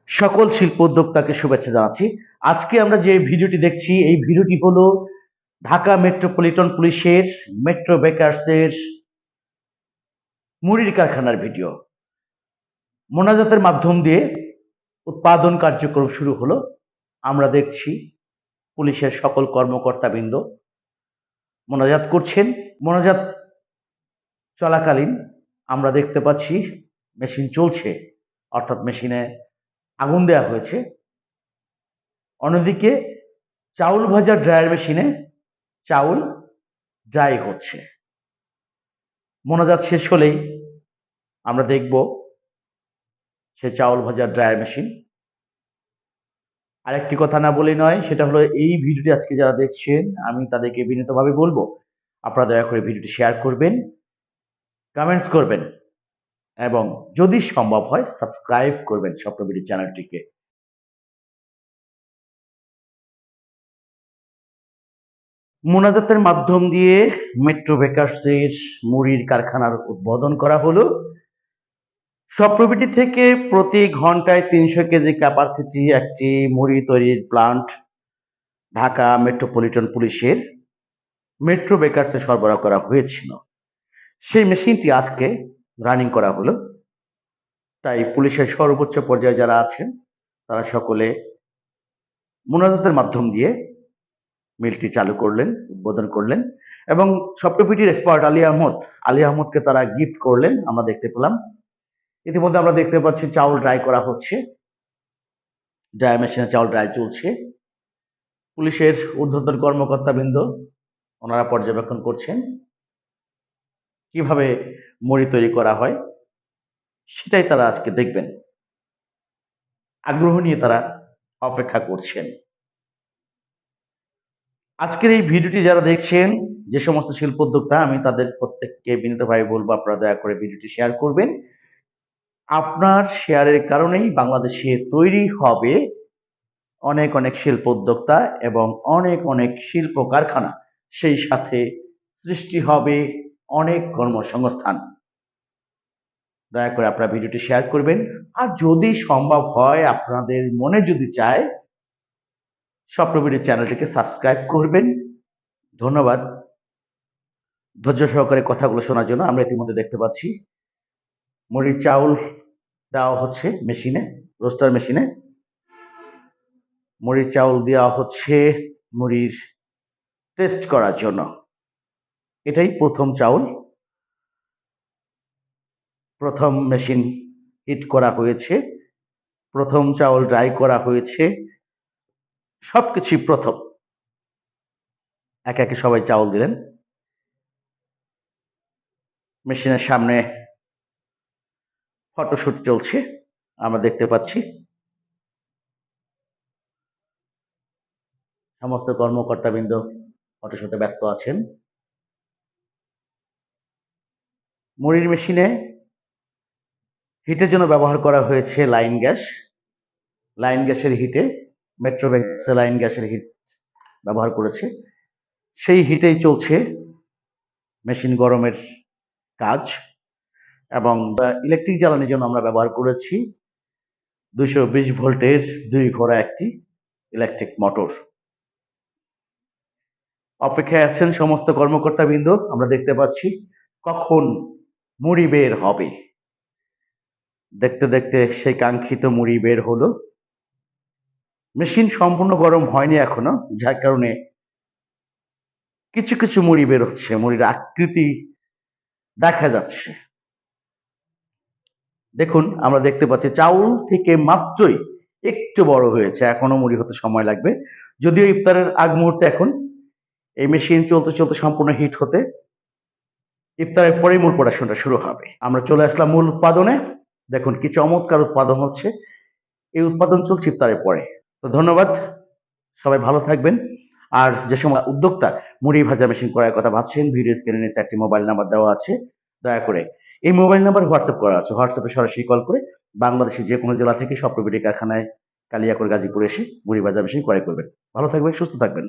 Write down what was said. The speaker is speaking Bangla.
সকল শিল্প উদ্যোক্তাকে শুভেচ্ছা জানাচ্ছি। আজকে আমরা যে ভিডিওটি দেখছি এই ভিডিওটি হলো ঢাকা মেট্রোপলিটন পুলিশের মেট্রো বেকার্সের মুড়ির কারখানার ভিডিও। মোনাজাতের মাধ্যম দিয়ে উৎপাদন কার্যক্রম শুরু হলো। আমরা দেখছি পুলিশের সকল কর্মকর্তাবৃন্দ মোনাজাত করছেন। মোনাজাত চলাকালীন আমরা দেখতে পাচ্ছি মেশিন চলছে, অর্থাৎ মেশিনে আগুন দেওয়া হয়েছে। অন্যদিকে চাউল ভাজার ড্রায়ার মেশিনে চাউল ড্রাই হচ্ছে। মোনাজাত শেষ হলেই আমরা দেখব সে চাউল ভাজার ড্রায়ার মেশিন। আরেকটি কথা না বলে নয়, সেটা হলো এই ভিডিওটি আজকে যারা দেখছেন আমি তাদেরকে বিনীতভাবে বলবো আপনারা দয়া করে ভিডিওটি শেয়ার করবেন, কমেন্টস করবেন এবং যদি সম্ভব হয় সাবস্ক্রাইব করবেন স্বপ্নবিডি চ্যানেলটিকে। মোনাজাতের মাধ্যম দিয়ে মেট্রো বেকার্সের মুড়ির কারখানার উদ্বোধন করা হলো। স্বপ্নবিডি থেকে প্রতি ঘন্টায় ৩০০ কেজি ক্যাপাসিটি একটি মুড়ি তৈরির প্লান্ট ঢাকা মেট্রোপলিটন পুলিশের মেট্রো বেকার্সে সরবরাহ করা হয়েছিল। সেই মেশিনটি আজকে রানিং করা হলো। তাই পুলিশের সর্বোচ্চ পর্যায়ে যারা আছেন তারা সকলে মোনাজাতের মাধ্যম দিয়ে মিলটি চালু করলেন, উদ্বোধন করলেন এবং স্বপ্নবিডির এক্সপার্ট আলী আহমদকে তারা গিফট করলেন, আমরা দেখতে পেলাম। ইতিমধ্যে আমরা দেখতে পাচ্ছি চাউল ড্রাই করা হচ্ছে, ড্রাই মেশিনে চাউল ড্রাই চলছে। পুলিশের ঊর্ধ্বতন কর্মকর্তাবৃন্দ ওনারা পর্যবেক্ষণ করছেন কিভাবে মুড়ি তৈরি করা হয়, সেটাই তারা আজকে দেখবেন। আগ্রহ নিয়ে তারা অপেক্ষা করছেন। আজকের এই ভিডিওটি যারা দেখছেন, যে সমস্ত শিল্প উদ্যোক্তা, আমি তাদের প্রত্যেককে বিনীতভাবে বলবো আপনারা দয়া করে ভিডিওটি শেয়ার করবেন। আপনার শেয়ারের কারণেই বাংলাদেশে তৈরি হবে অনেক অনেক শিল্প উদ্যোক্তা এবং অনেক অনেক শিল্প কারখানা, সেই সাথে সৃষ্টি হবে অনেক কর্মসংস্থান। দয়া করে আপনারা ভিডিওটি শেয়ার করবেন আর যদি সম্ভব হয় আপনাদের মনে যদি চায় স্বপ্নবিডি চ্যানেলটিকে সাবস্ক্রাইব করবেন। ধন্যবাদ ধৈর্য সহকারে কথাগুলো শোনার জন্য। আমরা ইতিমধ্যে দেখতে পাচ্ছি মুড়ির চাউল দেওয়া হচ্ছে মেশিনে, রোস্টার মেশিনে মুড়ির চাউল দেওয়া হচ্ছে মুড়ির টেস্ট করার জন্য। এটাই প্রথম চাউল, প্রথম মেশিন হিট করা হয়েছে, প্রথম চাউল ড্রাই করা হয়েছে, সবকিছুই প্রথম। একে একে সবাই চাউল দিলেন। মেশিনের সামনে ফটোশুট চলছে, আমরা দেখতে পাচ্ছি। সমস্ত কর্মকর্তাবৃন্দ ফটোশুটে ব্যস্ত আছেন। মুড়ির মেশিনে হিটের জন্য ব্যবহার করা হয়েছে লাইন গ্যাস। লাইন গ্যাসের হিটে মেট্রো বেকার্সে লাইন গ্যাসের হিট ব্যবহার করেছে, সেই হিটেই চলছে মেশিন গরমের কাজ। এবং ইলেকট্রিক জ্বালানির জন্য আমরা ব্যবহার করেছি 220 ভোল্টের 2 ঘোড়া একটি ইলেকট্রিক মোটর। অপেক্ষায় আছেন সমস্ত কর্মকর্তাবৃন্দ। আমরা দেখতে পাচ্ছি কখন মুড়ি বের হবে। দেখতে দেখতে সেই কাঙ্ক্ষিত মুড়ি বের হলো। মেশিন সম্পূর্ণ গরম হয়নি এখনো, যার কারণে কিছু কিছু মুড়ি বের হচ্ছে, মুড়ির আকৃতি দেখা যাচ্ছে। দেখুন, আমরা দেখতে পাচ্ছি চাউল থেকে মাত্রই একটু বড় হয়েছে, এখনো মুড়ি হতে সময় লাগবে। যদিও ইফতারের আগ মুহূর্তে এখন এই মেশিন চলতে চলতে সম্পূর্ণ হিট হতে ইফতারের পরেই মূল প্রোডাকশনটা শুরু হবে। আমরা চলে আসলাম মূল উৎপাদনে। দেখুন কি চমৎকার উৎপাদন হচ্ছে। এই উৎপাদন চলছে ইফতারের পরে। তো ধন্যবাদ, সবাই ভালো থাকবেন। আর যে সময় উদ্যোক্তা মুড়ি ভাজা মেশিন করার কথা ভাবছেন, ভিডিও স্ক্রিনে নিচে একটি মোবাইল নাম্বার দেওয়া আছে, দয়া করে এই মোবাইল নাম্বার হোয়াটসঅ্যাপ করা আছে, হোয়াটসঅ্যাপে সরাসরি কল করে বাংলাদেশের যে কোনো জেলা থেকে স্বপ্নবিডি কারখানায় কালিয়াকৈর গাজীপুর এসে মুড়ি ভাজা মেশিন ক্রয় করবেন। ভালো থাকবেন, সুস্থ থাকবেন।